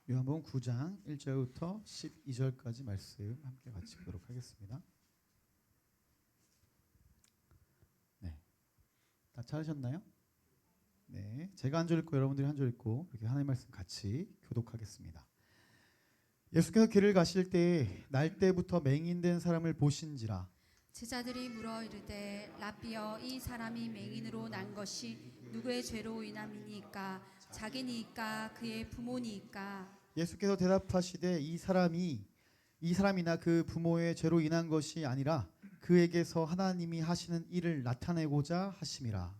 요한복음 9장 1절부터 12절까지 말씀 함께 같이 보도록 하겠습니다. 네, 다 찾으셨나요? 네, 제가 한 절 읽고 여러분들이 한 절 읽고 이렇게 하나님의 말씀 같이 교독하겠습니다. 예수께서 길을 가실 때에 날 때부터 맹인된 사람을 보신지라. 제자들이 물어 이르되 라삐여 이 사람이 맹인으로 난 것이 누구의 죄로 인함이니까 자기니까 그의 부모니까. 예수께서 대답하시되 이 사람이나 그 부모의 죄로 인한 것이 아니라 그에게서 하나님이 하시는 일을 나타내고자 하심이라.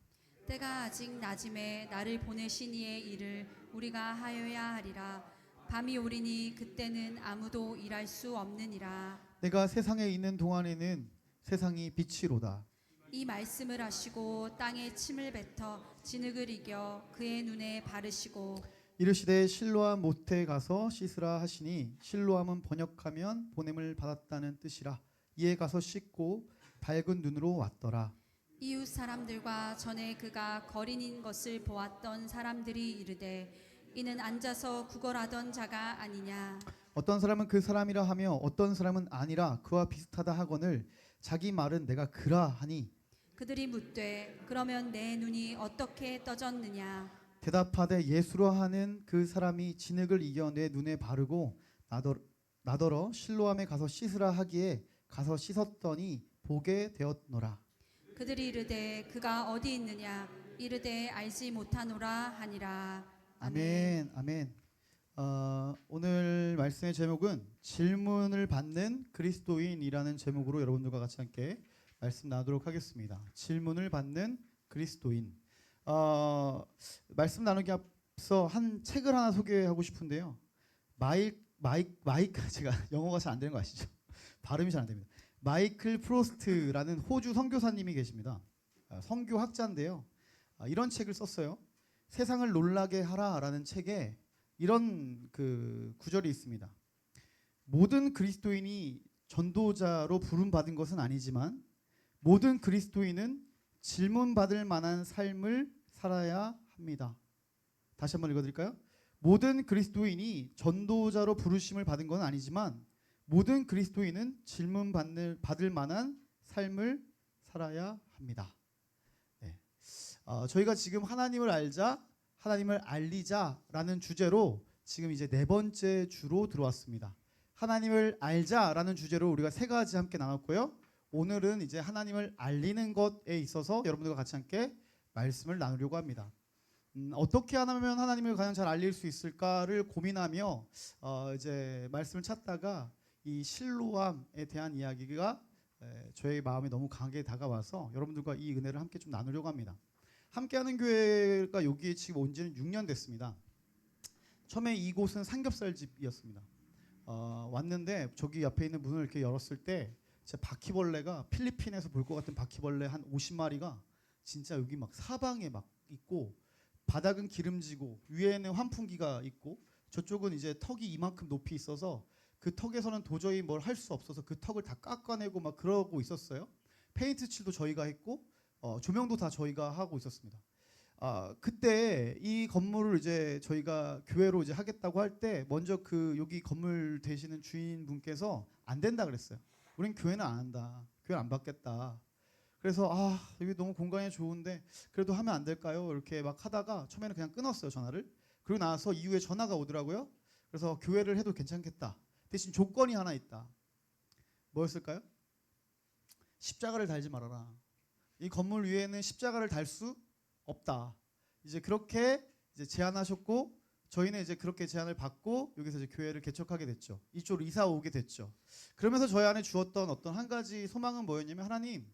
때가 아직 낮음에 나를 보내신 이의 일을 우리가 하여야 하리라. 밤이 오리니 그때는 아무도 일할 수 없느니라. 내가 세상에 있는 동안에는 세상이 빛이로다. 이 말씀을 하시고 땅에 침을 뱉어 진흙을 이겨 그의 눈에 바르시고 이르시되 실로암 못에 가서 씻으라 하시니 실로암은 번역하면 보냄을 받았다는 뜻이라. 이에 가서 씻고 밝은 눈으로 왔더라. 이웃 사람들과 전에 그가 거린인 것을 보았던 사람들이 이르되 이는 앉아서 구걸하던 자가 아니냐. 어떤 사람은 그 사람이라 하며 어떤 사람은 아니라 그와 비슷하다 하거늘 자기 말은 내가 그라 하니 그들이 묻되 그러면 내 눈이 어떻게 떠졌느냐. 대답하되 예수로 하는 그 사람이 진흙을 이겨 내 눈에 바르고 나더러 실로암에 가서 씻으라 하기에 가서 씻었더니 보게 되었노라. 그들이 이르되 그가 어디 있느냐. 이르되 알지 못하노라 하니라. 아멘, 아멘. 오늘 말씀의 제목은 질문을 받는 그리스도인이라는 제목으로 여러분들과 같이 함께 말씀 나누도록 하겠습니다. 질문을 받는 그리스도인. 말씀 나누기 앞서 한 책을 하나 소개하고 싶은데요. 마이크 제가 영어가 잘 안 되는 거 아시죠? 발음이 잘 안 됩니다. 마이클 프로스트라는 호주 선교사님이 계십니다. 선교학자인데요. 이런 책을 썼어요. 세상을 놀라게 하라라는 책에 이런 그 구절이 있습니다. 모든 그리스도인이 전도자로 부름받은 것은 아니지만 모든 그리스도인은 질문받을 만한 삶을 살아야 합니다. 다시 한번 읽어드릴까요? 모든 그리스도인이 전도자로 부르심을 받은 건 아니지만 모든 그리스도인은 질문받을 만한 삶을 살아야 합니다. 네. 저희가 지금 하나님을 알자, 하나님을 알리자라는 주제로 지금 이제 네 번째 주로 들어왔습니다. 하나님을 알자라는 주제로 우리가 세 가지 함께 나눴고요. 오늘은 이제 하나님을 알리는 것에 있어서 여러분들과 같이 함께 말씀을 나누려고 합니다. 어떻게 하면 하나님을 가장 잘 알릴 수 있을까를 고민하며 이제 말씀을 찾다가 이 실로암에 대한 이야기가 저의 마음에 너무 강하게 다가와서 여러분들과 이 은혜를 함께 좀 나누려고 합니다. 함께하는 교회가 여기에 지금 온 지는 6년 됐습니다. 처음에 이곳은 삼겹살집이었습니다. 왔는데 저기 앞에 있는 문을 이렇게 열었을 때 진짜 바퀴벌레가 필리핀에서 볼 것 같은 바퀴벌레 한 50마리가 진짜 여기 막 사방에 막 있고 바닥은 기름지고 위에는 환풍기가 있고 저쪽은 이제 턱이 이만큼 높이 있어서 그 턱에서는 도저히 뭘 할 수 없어서 그 턱을 다 깎아내고 막 그러고 있었어요. 페인트 칠도 저희가 했고 조명도 다 저희가 하고 있었습니다. 그때 이 건물을 이제 저희가 교회로 이제 하겠다고 할 때 먼저 그 여기 건물 되시는 주인분께서 안 된다 그랬어요. 우린 교회는 안 한다. 교회는 안 받겠다. 그래서 여기 너무 공간이 좋은데 그래도 하면 안 될까요? 이렇게 막 하다가 처음에는 그냥 끊었어요, 전화를. 그리고 나서 이후에 전화가 오더라고요. 그래서 교회를 해도 괜찮겠다. 대신 조건이 하나 있다. 뭐였을까요? 십자가를 달지 말아라. 이 건물 위에는 십자가를 달 수 없다. 이제 그렇게 이제 제안하셨고 저희는 이제 그렇게 제안을 받고 여기서 이제 교회를 개척하게 됐죠. 이쪽으로 이사 오게 됐죠. 그러면서 저희 안에 주었던 어떤 한 가지 소망은 뭐였냐면 하나님,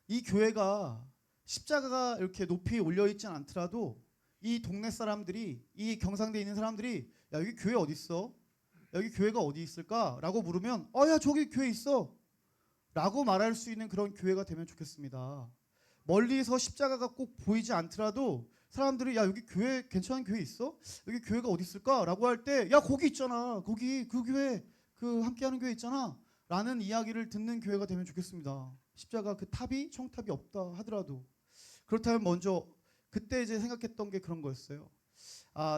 이 교회가 십자가가 이렇게 높이 올려 있진 않더라도 이 동네 사람들이 이 경상대에 있는 사람들이 야 여기 교회 어디 있어? 여기 교회가 어디 있을까?라고 물으면 야 저기 교회 있어. 라고 말할 수 있는 그런 교회가 되면 좋겠습니다. 멀리서 십자가가 꼭 보이지 않더라도 사람들이 야 여기 교회 괜찮은 교회 있어? 여기 교회가 어디 있을까? 라고 할 때 야 거기 있잖아. 거기 그 교회 그 함께하는 교회 있잖아. 라는 이야기를 듣는 교회가 되면 좋겠습니다. 십자가 그 탑이 청탑이 없다 하더라도 그렇다면 먼저 그때 이제 생각했던 게 그런 거였어요.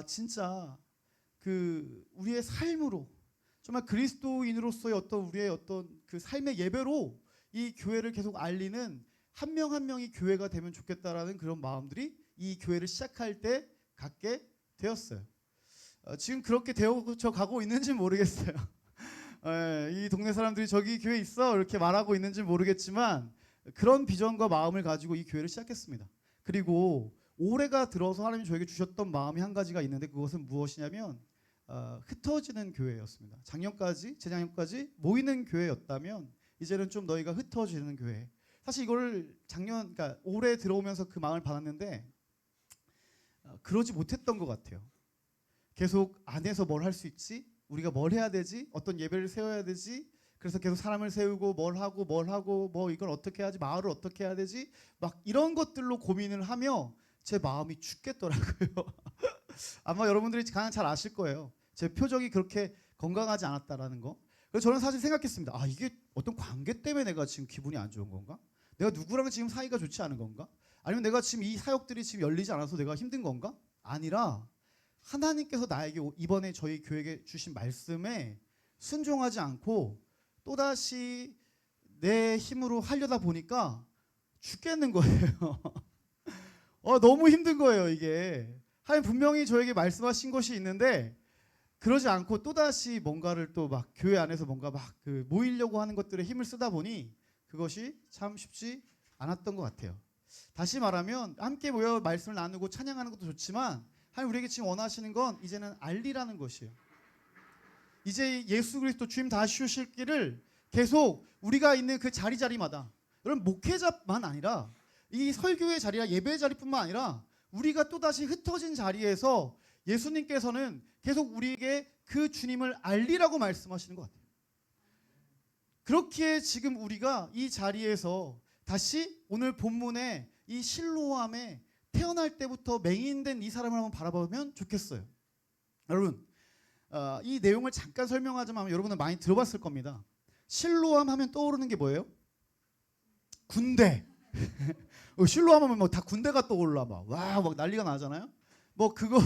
진짜 그 우리의 삶으로 정말 그리스도인으로서의 어떤 우리의 어떤 그 삶의 예배로 이 교회를 계속 알리는 한 명 한 명이 교회가 되면 좋겠다라는 그런 마음들이 이 교회를 시작할 때 갖게 되었어요. 지금 그렇게 되어져 가고 있는지 모르겠어요. 이 동네 사람들이 저기 교회 있어 이렇게 말하고 있는지 모르겠지만 그런 비전과 마음을 가지고 이 교회를 시작했습니다. 그리고 올해가 들어서 하나님이 저에게 주셨던 마음이 한 가지가 있는데 그것은 무엇이냐면 흩어지는 교회였습니다. 작년까지 재작년까지 모이는 교회였다면 이제는 좀 너희가 흩어지는 교회. 사실 이걸 그러니까 올해 들어오면서 그 마음을 받았는데 그러지 못했던 것 같아요. 계속 안에서 뭘 할 수 있지? 우리가 뭘 해야 되지? 어떤 예배를 세워야 되지? 그래서 계속 사람을 세우고 뭘 하고 뭐 이걸 어떻게 해야지? 마을을 어떻게 해야 되지? 막 이런 것들로 고민을 하며 제 마음이 죽겠더라고요. 아마 여러분들이 가장 잘 아실 거예요. 제 표정이 그렇게 건강하지 않았다라는 거. 그래서 저는 사실 생각했습니다. 이게 어떤 관계 때문에 내가 지금 기분이 안 좋은 건가? 내가 누구랑 지금 사이가 좋지 않은 건가? 아니면 내가 지금 이 사역들이 지금 열리지 않아서 내가 힘든 건가? 아니라 하나님께서 나에게 이번에 저희 교회에 주신 말씀에 순종하지 않고 또다시 내 힘으로 하려다 보니까 죽겠는 거예요. 너무 힘든 거예요, 이게. 하나님 분명히 저에게 말씀하신 것이 있는데 그러지 않고 또다시 뭔가를 또 막 교회 안에서 뭔가 막 그 모이려고 하는 것들에 힘을 쓰다 보니 그것이 참 쉽지 않았던 것 같아요. 다시 말하면 함께 모여 말씀을 나누고 찬양하는 것도 좋지만 하나님 우리에게 지금 원하시는 건 이제는 알리라는 것이에요. 이제 예수 그리스도 주님 다시 오실 길을 계속 우리가 있는 그 자리마다 여러분 목회자만 아니라 이 설교의 자리나 예배의 자리뿐만 아니라 우리가 또다시 흩어진 자리에서 예수님께서는 계속 우리에게 그 주님을 알리라고 말씀하시는 것 같아요. 그렇기에 지금 우리가 이 자리에서 다시 오늘 본문의 이 실로암에 태어날 때부터 맹인된 이 사람을 한번 바라보면 좋겠어요. 여러분 이 내용을 잠깐 설명하자면 여러분은 많이 들어봤을 겁니다. 실로암 하면 떠오르는 게 뭐예요? 군대. 실로암 하면 뭐 다 군대가 떠올라 막 난리가 나잖아요. 뭐 그거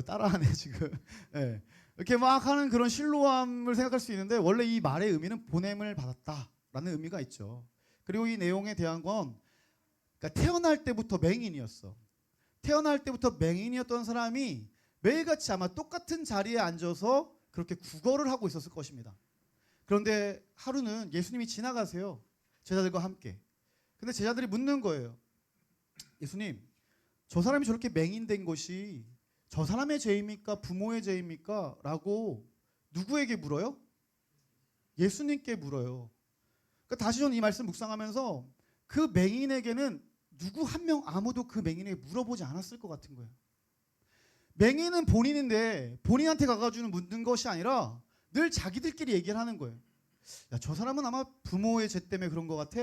따라하네 지금. 네. 이렇게 막 하는 그런 실로암을 생각할 수 있는데 원래 이 말의 의미는 보냄을 받았다라는 의미가 있죠. 그리고 이 내용에 대한 건 그러니까 태어날 때부터 맹인이었어. 태어날 때부터 맹인이었던 사람이 매일같이 아마 똑같은 자리에 앉아서 그렇게 구걸을 하고 있었을 것입니다. 그런데 하루는 예수님이 지나가세요. 제자들과 함께. 근데 제자들이 묻는 거예요. 예수님, 저 사람이 저렇게 맹인된 것이 저 사람의 죄입니까? 부모의 죄입니까? 라고 누구에게 물어요? 예수님께 물어요. 그러니까 다시 저는 이 말씀 묵상하면서 그 맹인에게는 누구 한 명 아무도 그 맹인에게 물어보지 않았을 것 같은 거예요. 맹인은 본인인데 본인한테 가가지고 묻는 것이 아니라 늘 자기들끼리 얘기를 하는 거예요. 야, 저 사람은 아마 부모의 죄 때문에 그런 것 같아.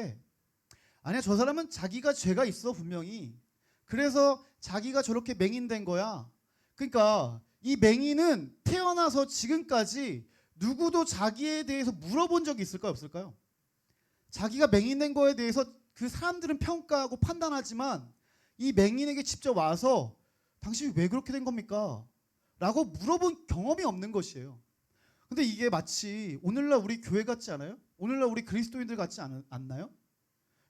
아니야, 저 사람은 자기가 죄가 있어 분명히. 그래서 자기가 저렇게 맹인된 거야. 그러니까 이 맹인은 태어나서 지금까지 누구도 자기에 대해서 물어본 적이 있을까요? 없을까요? 자기가 맹인된 거에 대해서 그 사람들은 평가하고 판단하지만 이 맹인에게 직접 와서 당신이 왜 그렇게 된 겁니까? 라고 물어본 경험이 없는 것이에요. 근데 이게 마치 오늘날 우리 교회 같지 않아요? 오늘날 우리 그리스도인들 같지 않나요?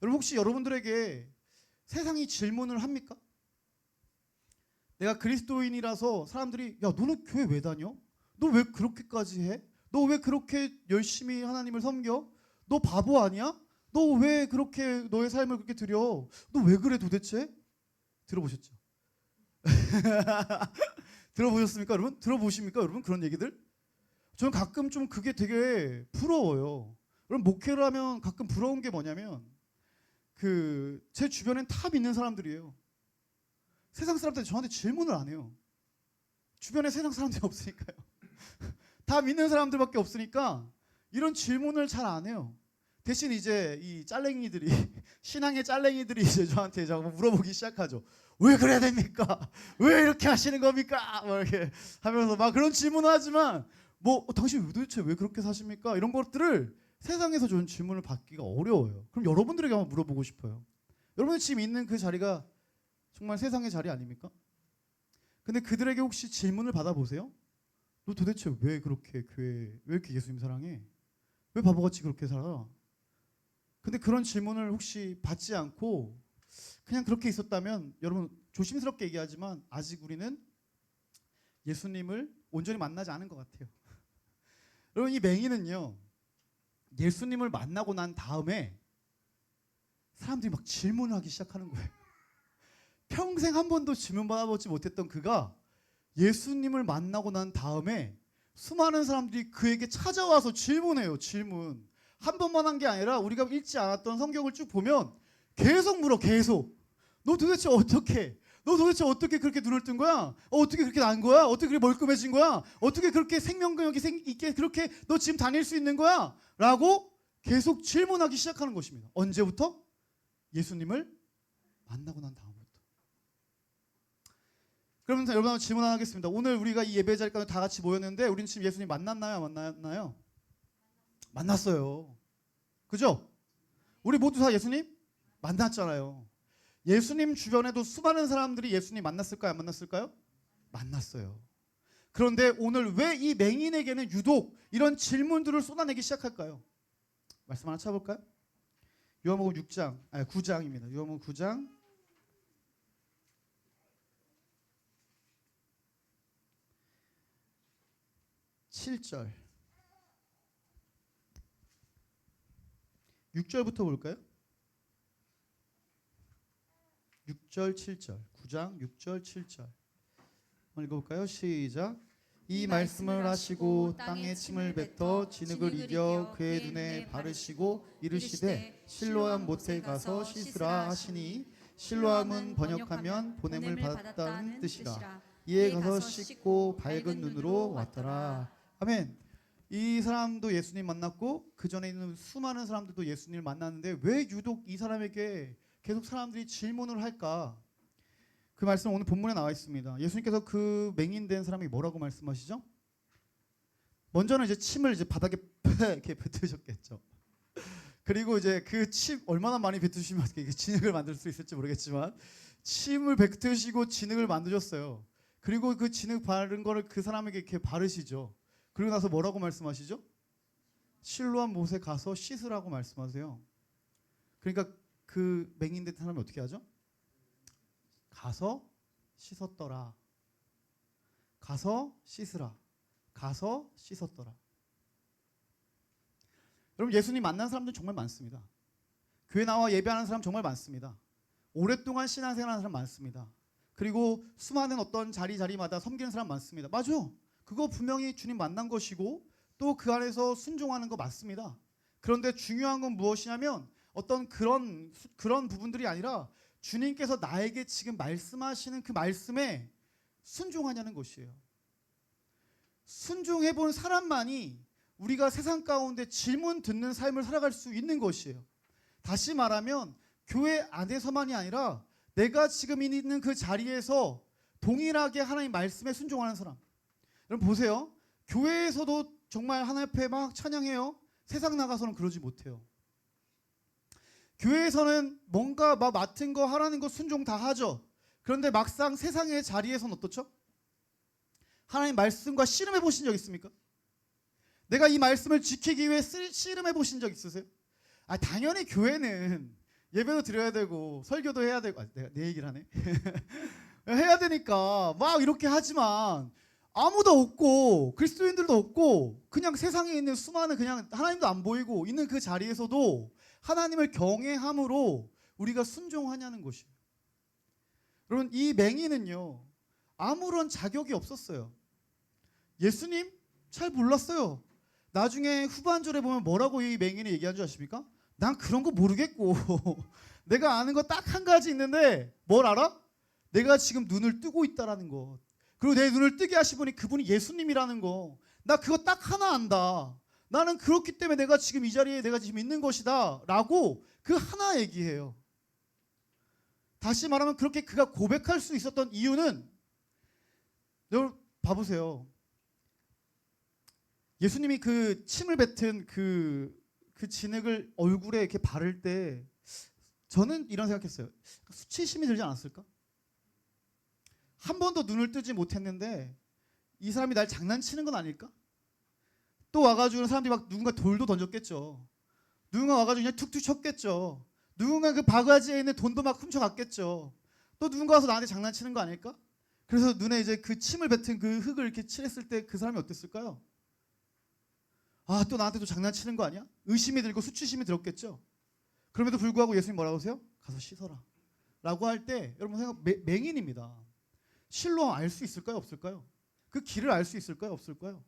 여러분 혹시 여러분들에게 세상이 질문을 합니까? 내가 그리스도인이라서 사람들이 야 너는 교회 왜 다녀? 너 왜 그렇게까지 해? 너 왜 그렇게 열심히 하나님을 섬겨? 너 바보 아니야? 너 왜 그렇게 너의 삶을 그렇게 드려? 너 왜 그래 도대체? 들어보셨죠? 들어보셨습니까 여러분? 들어보십니까 여러분 그런 얘기들? 저는 가끔 좀 그게 되게 부러워요. 여러분 목회를 하면 가끔 부러운 게 뭐냐면 그 제 주변엔 다 믿는 사람들이에요. 세상 사람들이 저한테 질문을 안 해요. 주변에 세상 사람들이 없으니까요. 다 믿는 사람들밖에 없으니까 이런 질문을 잘 안 해요. 대신 이제 이 짤랭이들이 신앙의 짤랭이들이 이제 저한테 자꾸 물어보기 시작하죠. 왜 그래야 됩니까? 왜 이렇게 하시는 겁니까? 막 이렇게 하면서 막 그런 질문을 하지만 뭐 당신 도대체 왜 그렇게 사십니까? 이런 것들을 세상에서 저는 질문을 받기가 어려워요. 그럼 여러분들에게 한번 물어보고 싶어요. 여러분이 지금 있는 그 자리가 정말 세상의 자리 아닙니까? 근데 그들에게 혹시 질문을 받아보세요? 너 도대체 왜 그렇게 교회 왜 이렇게 예수님 사랑해? 왜 바보같이 그렇게 살아? 근데 그런 질문을 혹시 받지 않고 그냥 그렇게 있었다면 여러분 조심스럽게 얘기하지만 아직 우리는 예수님을 온전히 만나지 않은 것 같아요. 여러분 이 맹인은요 예수님을 만나고 난 다음에 사람들이 막 질문을 하기 시작하는 거예요. 평생 한 번도 질문 받아보지 못했던 그가 예수님을 만나고 난 다음에 수많은 사람들이 그에게 찾아와서 질문해요. 질문. 한 번만 한 게 아니라 우리가 읽지 않았던 성경을 쭉 보면 계속 물어. 계속. 너 도대체 어떻게? 너 도대체 어떻게 그렇게 눈을 뜬 거야? 어떻게 그렇게 난 거야? 어떻게 그렇게 멀끔해진 거야? 어떻게 그렇게 생명력이 있게 그렇게 너 지금 다닐 수 있는 거야? 라고 계속 질문하기 시작하는 것입니다. 언제부터? 예수님을 만나고 난 다음부터. 그러면 여러분 질문 하나 하겠습니다. 오늘 우리가 이 예배 자리까지 다 같이 모였는데 우리는 지금 예수님 만났나요? 안 만났나요? 만났어요. 그죠? 우리 모두 다 예수님 만났잖아요. 예수님 주변에도 수많은 사람들이 예수님 만났을까요? 안 만났을까요? 만났어요. 그런데 오늘 왜 이 맹인에게는 유독 이런 질문들을 쏟아내기 시작할까요? 말씀 하나 찾아볼까요? 요한복음 9장입니다. 요한복음 9장 7절 6절부터 볼까요? 6절 7절 9장 6절 7절 한번 읽어볼까요? 시작. 이 말씀을 하시고 땅에 침을 뱉어 진흙을 이겨 그의 눈에 바르시고 이르시되 실로암 못에 가서 씻으라 하시니 실로암은 번역하면 보냄을 받았다는 뜻이라. 이에 가서 씻고 밝은 눈으로 왔더라. 아멘. 이 사람도 예수님 만났고 그 전에 있는 수많은 사람들도 예수님을 만났는데 왜 유독 이 사람에게 계속 사람들이 질문을 할까? 그 말씀 오늘 본문에 나와 있습니다. 예수님께서 그 맹인된 사람이 뭐라고 말씀하시죠? 먼저는 이제 침을 이제 바닥에 이렇게 뱉으셨겠죠. 그리고 이제 그 침 얼마나 많이 뱉으시면 이렇게 진흙을 만들 수 있을지 모르겠지만 침을 뱉으시고 진흙을 만드셨어요. 그리고 그 진흙 바른 거를 그 사람에게 이렇게 바르시죠. 그리고 나서 뭐라고 말씀하시죠? 실로암 못에 가서 씻으라고 말씀하세요. 그러니까 그 맹인된 사람이 어떻게 하죠? 가서 씻었더라. 가서 씻으라. 가서 씻었더라. 여러분 예수님 만난 사람들 정말 많습니다. 교회 나와 예배하는 사람 정말 많습니다. 오랫동안 신앙생활하는 사람 많습니다. 그리고 수많은 어떤 자리마다 섬기는 사람 많습니다. 맞아. 그거 분명히 주님 만난 것이고 또 그 안에서 순종하는 거 맞습니다. 그런데 중요한 건 무엇이냐면 어떤 그런 부분들이 아니라 주님께서 나에게 지금 말씀하시는 그 말씀에 순종하냐는 것이에요. 순종해본 사람만이 우리가 세상 가운데 질문 듣는 삶을 살아갈 수 있는 것이에요. 다시 말하면 교회 안에서만이 아니라 내가 지금 있는 그 자리에서 동일하게 하나님 말씀에 순종하는 사람. 여러분 보세요. 교회에서도 정말 하나님 앞에 막 찬양해요. 세상 나가서는 그러지 못해요. 교회에서는 뭔가 막 맡은 거 하라는 거 순종 다 하죠. 그런데 막상 세상의 자리에서는 어떻죠? 하나님 말씀과 씨름해 보신 적 있습니까? 내가 이 말씀을 지키기 위해 씨름해 보신 적 있으세요? 당연히 교회는 예배도 드려야 되고 설교도 해야 되고 내가 내 얘기를 하네. 해야 되니까 막 이렇게 하지만 아무도 없고 그리스도인들도 없고 그냥 세상에 있는 수많은 그냥 하나님도 안 보이고 있는 그 자리에서도 하나님을 경외함으로 우리가 순종하냐는 것이에요. 여러분 이 맹인은요 아무런 자격이 없었어요. 예수님 잘 몰랐어요. 나중에 후반절에 보면 뭐라고 이 맹인이 얘기한 줄 아십니까? 난 그런 거 모르겠고 내가 아는 거 딱 한 가지 있는데 뭘 알아? 내가 지금 눈을 뜨고 있다라는 것. 그리고 내 눈을 뜨게 하신 분이 그분이 예수님이라는 거. 나 그거 딱 하나 안다. 나는 그렇기 때문에 내가 지금 이 자리에 내가 지금 있는 것이다 라고 그 하나 얘기해요. 다시 말하면 그렇게 그가 고백할 수 있었던 이유는 여러분 봐보세요. 예수님이 그 침을 뱉은 그 진흙을 얼굴에 이렇게 바를 때 저는 이런 생각했어요. 수치심이 들지 않았을까? 한 번도 눈을 뜨지 못했는데 이 사람이 날 장난치는 건 아닐까? 또 와가지고 사람들이 막 누군가 돌도 던졌겠죠. 누군가 와가지고 그냥 툭툭 쳤겠죠. 누군가 그 바가지에 있는 돈도 막 훔쳐갔겠죠. 또 누군가 와서 나한테 장난치는 거 아닐까? 그래서 눈에 이제 그 침을 뱉은 그 흙을 이렇게 칠했을 때 그 사람이 어땠을까요? 아, 또 나한테 또 장난치는 거 아니야? 의심이 들고 수치심이 들었겠죠. 그럼에도 불구하고 예수님 뭐라고 하세요? 가서 씻어라 라고 할 때 여러분 생각 맹인입니다. 실로 알 수 있을까요? 없을까요? 그 길을 알 수 있을까요? 없을까요?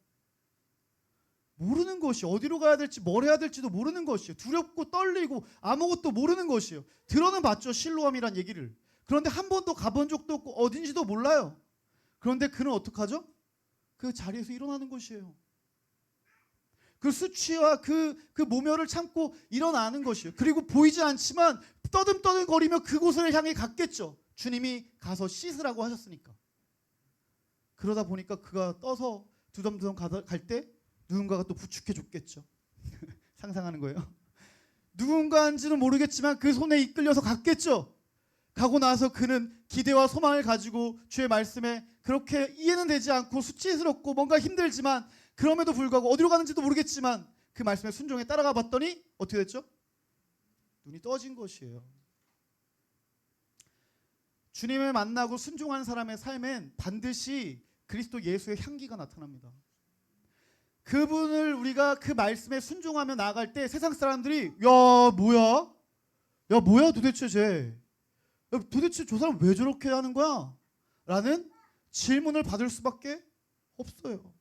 모르는 것이 어디로 가야 될지 뭘 해야 될지도 모르는 것이에요. 두렵고 떨리고 아무것도 모르는 것이에요. 들어는 봤죠, 실로암이란 얘기를. 그런데 한 번도 가본 적도 없고 어딘지도 몰라요. 그런데 그는 어떡하죠? 그 자리에서 일어나는 것이에요. 그 수치와 그 모멸을 참고 일어나는 것이에요. 그리고 보이지 않지만 떠듬떠듬거리며 그곳을 향해 갔겠죠. 주님이 가서 씻으라고 하셨으니까. 그러다 보니까 그가 떠서 두덤두덤 갈 때 누군가가 또 부축해 줬겠죠. 상상하는 거예요. 누군가인지는 모르겠지만 그 손에 이끌려서 갔겠죠. 가고 나서 그는 기대와 소망을 가지고 주의 말씀에 그렇게 이해는 되지 않고 수치스럽고 뭔가 힘들지만 그럼에도 불구하고 어디로 가는지도 모르겠지만 그 말씀에 순종해 따라가 봤더니 어떻게 됐죠? 눈이 떠진 것이에요. 주님을 만나고 순종한 사람의 삶엔 반드시 그리스도 예수의 향기가 나타납니다. 그분을 우리가 그 말씀에 순종하며 나아갈 때 세상 사람들이 야 뭐야 도대체 도대체 저 사람 왜 저렇게 하는 거야? 라는 질문을 받을 수밖에 없어요.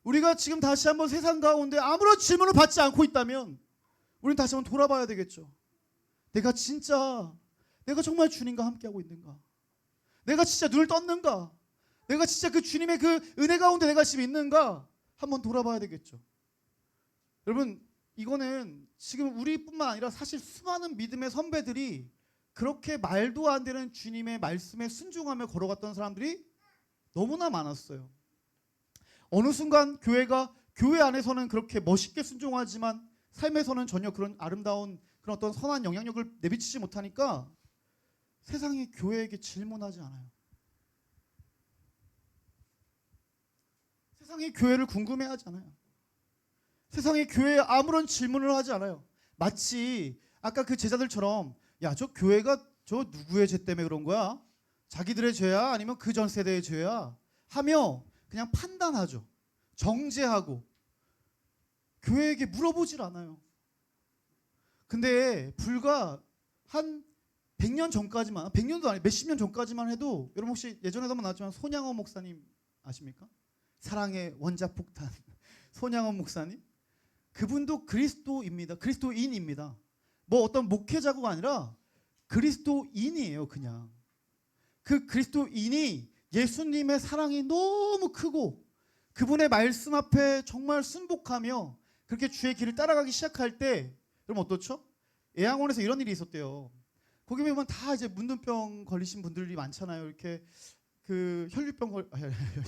우리가 지금 다시 한번 세상 가운데 아무런 질문을 받지 않고 있다면 우리는 다시 한번 돌아봐야 되겠죠. 내가 정말 주님과 함께하고 있는가? 내가 진짜 눈을 떴는가? 내가 진짜 그 주님의 그 은혜 가운데 내가 지금 있는가? 한번 돌아봐야 되겠죠. 여러분, 이거는 지금 우리뿐만 아니라 사실 수많은 믿음의 선배들이 그렇게 말도 안 되는 주님의 말씀에 순종하며 걸어갔던 사람들이 너무나 많았어요. 어느 순간 교회 안에서는 그렇게 멋있게 순종하지만 삶에서는 전혀 그런 아름다운 그런 어떤 선한 영향력을 내비치지 못하니까 세상이 교회에게 질문하지 않아요. 세상이 교회를 궁금해하지 않아요. 세상이 교회에 아무런 질문을 하지 않아요. 마치 아까 그 제자들처럼 야, 저 교회가 저 누구의 죄 때문에 그런 거야? 자기들의 죄야? 아니면 그 전 세대의 죄야? 하며 그냥 판단하죠. 정죄하고 교회에게 물어보질 않아요. 근데 불과 한 100년 전까지만, 100년도 아니 몇십 년 전까지만 해도 여러분 혹시 예전에도 한번 나왔지만 손양원 목사님 아십니까? 사랑의 원자폭탄 손양원 목사님, 그분도 그리스도입니다. 그리스도인입니다. 뭐 어떤 목회자가 아니라 그리스도인이에요. 그냥 그 그리스도인이 예수님의 사랑이 너무 크고 그분의 말씀 앞에 정말 순복하며 그렇게 주의 길을 따라가기 시작할 때 여러분 어떻죠? 애양원에서 이런 일이 있었대요. 거기 보면 다 이제 문둥병 걸리신 분들이 많잖아요. 이렇게 그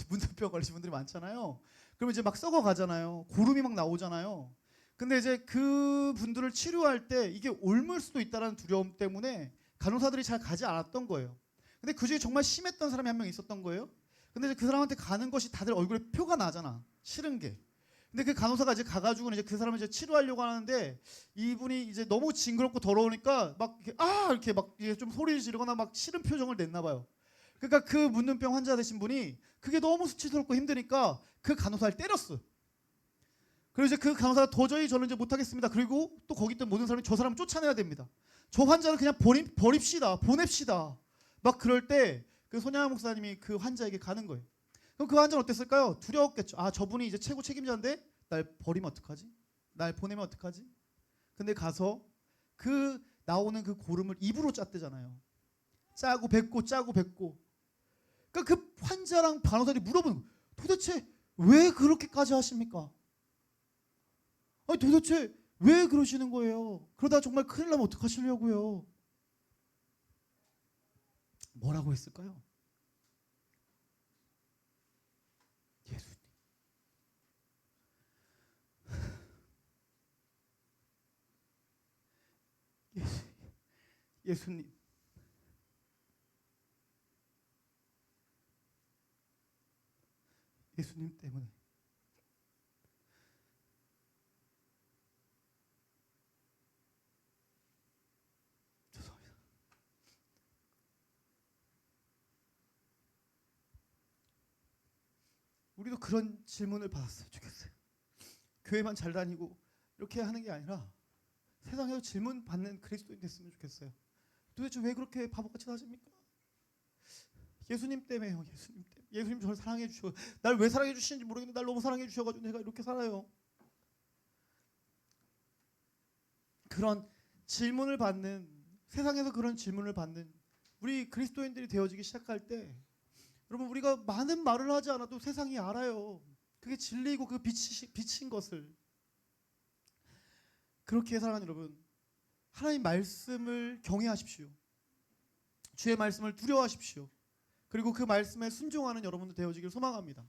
문둥병 걸리신 분들이 많잖아요. 그러면 이제 막 썩어 가잖아요. 고름이 막 나오잖아요. 근데 이제 그 분들을 치료할 때 이게 옮을 수도 있다는 두려움 때문에 간호사들이 잘 가지 않았던 거예요. 근데 그 중에 정말 심했던 사람이 한 명 있었던 거예요. 근데 이제 그 사람한테 가는 것이 다들 얼굴에 표가 나잖아. 싫은 게. 근데 그 간호사가 이제 가가지고 이제 그 사람을 이제 치료하려고 하는데 이분이 이제 너무 징그럽고 더러우니까 막 이렇게 막 좀 소리를 지르거나 막 싫은 표정을 냈나 봐요. 그러니까 그 문둥병 환자 되신 분이 그게 너무 수치스럽고 힘드니까 그 간호사를 때렸어. 그리고 이제 그 간호사가 도저히 저는 이제 못하겠습니다. 그리고 또 거기 있던 모든 사람이 저 사람을 쫓아내야 됩니다. 저 환자는 그냥 보냅시다. 막 그럴 때 그 손양원 목사님이 그 환자에게 가는 거예요. 그럼 그 환자는 어땠을까요? 두려웠겠죠. 아, 저분이 이제 최고 책임자인데 날 버리면 어떡하지? 날 보내면 어떡하지? 근데 가서 그 나오는 그 고름을 입으로 짰대잖아요. 짜고 뱉고 그러니까 그 환자랑 간호사들이 물어보는 거예요. 도대체 왜 그렇게까지 하십니까? 아니 도대체 왜 그러시는 거예요? 그러다 정말 큰일 나면 어떡하시려고요? 뭐라고 했을까요? 예수님, 예수님 때문에. 죄송합니다. 우리도 그런 질문을 받았으면 좋겠어요. 교회만 잘 다니고 이렇게 하는 게 아니라 세상에서 질문 받는 그리스도인 됐으면 좋겠어요. 도대체 왜 그렇게 바보같이 사십니까? 예수님 때문에요. 예수님 때문에. 예수님 저를 사랑해 주셔. 날 왜 사랑해 주시는지 모르겠는데 날 너무 사랑해 주셔가지고 내가 이렇게 살아요. 그런 질문을 받는, 세상에서 그런 질문을 받는 우리 그리스도인들이 되어지기 시작할 때, 여러분 우리가 많은 말을 하지 않아도 세상이 알아요. 그게 진리이고 그 빛인 것을. 그렇게 사랑하는 여러분, 하나님 말씀을 경외하십시오. 주의 말씀을 두려워하십시오. 그리고 그 말씀에 순종하는 여러분도 되어지길 소망합니다.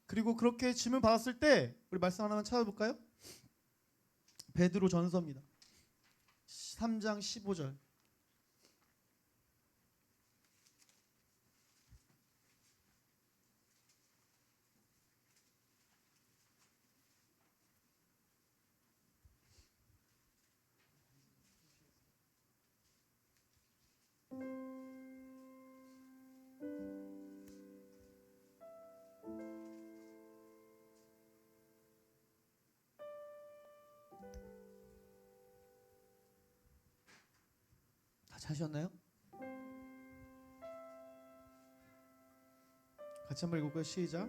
그리고 그렇게 질문 받았을 때 우리 말씀 하나만 찾아볼까요? 베드로 전서입니다. 3장 15절. 다 찾으셨나요? 같이 한번 읽을까요? 시작.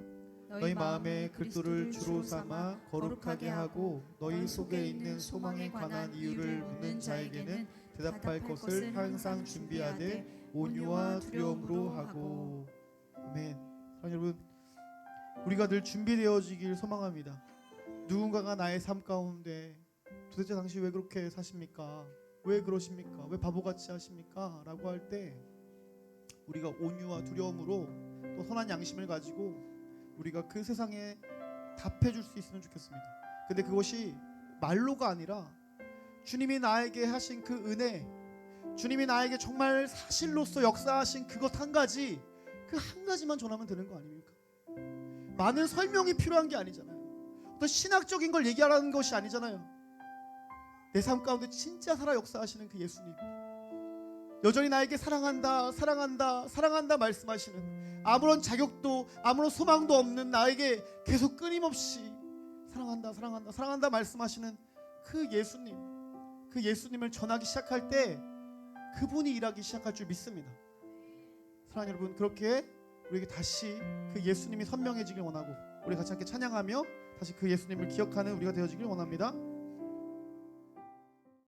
너희 마음에 그리스도를 주로 삼아 거룩하게 하고 너희 속에 있는 소망에 관한 이유를 묻는 자에게는 대답할 것을 항상 준비하되 온유와 두려움으로 하고. 아멘. 사랑하는 여러분, 우리가 늘 준비되어지길 소망합니다. 누군가가 나의 삶 가운데 도대체 당신 왜 그렇게 사십니까? 왜 그러십니까? 왜 바보같이 하십니까? 라고 할 때 우리가 온유와 두려움으로 또 선한 양심을 가지고 우리가 그 세상에 답해줄 수 있으면 좋겠습니다. 근데 그것이 말로가 아니라 주님이 나에게 하신 그 은혜, 주님이 나에게 정말 사실로서 역사하신 그것 한 가지, 그 한 가지만 전하면 되는 거 아닙니까? 많은 설명이 필요한 게 아니잖아요. 어떤 신학적인 걸 얘기하라는 것이 아니잖아요. 내 삶 가운데 진짜 살아 역사하시는 그 예수님, 여전히 나에게 사랑한다, 사랑한다, 사랑한다 말씀하시는, 아무런 자격도 아무런 소망도 없는 나에게 계속 끊임없이 사랑한다, 사랑한다, 사랑한다 말씀하시는 그 예수님, 그 예수님을 전하기 시작할 때 그분이 일하기 시작할 줄 믿습니다. 사랑하는 여러분, 그렇게 우리에게 다시 그 예수님이 선명해지길 원하고 우리 같이 함께 찬양하며 다시 그 예수님을 기억하는 우리가 되어지길 원합니다.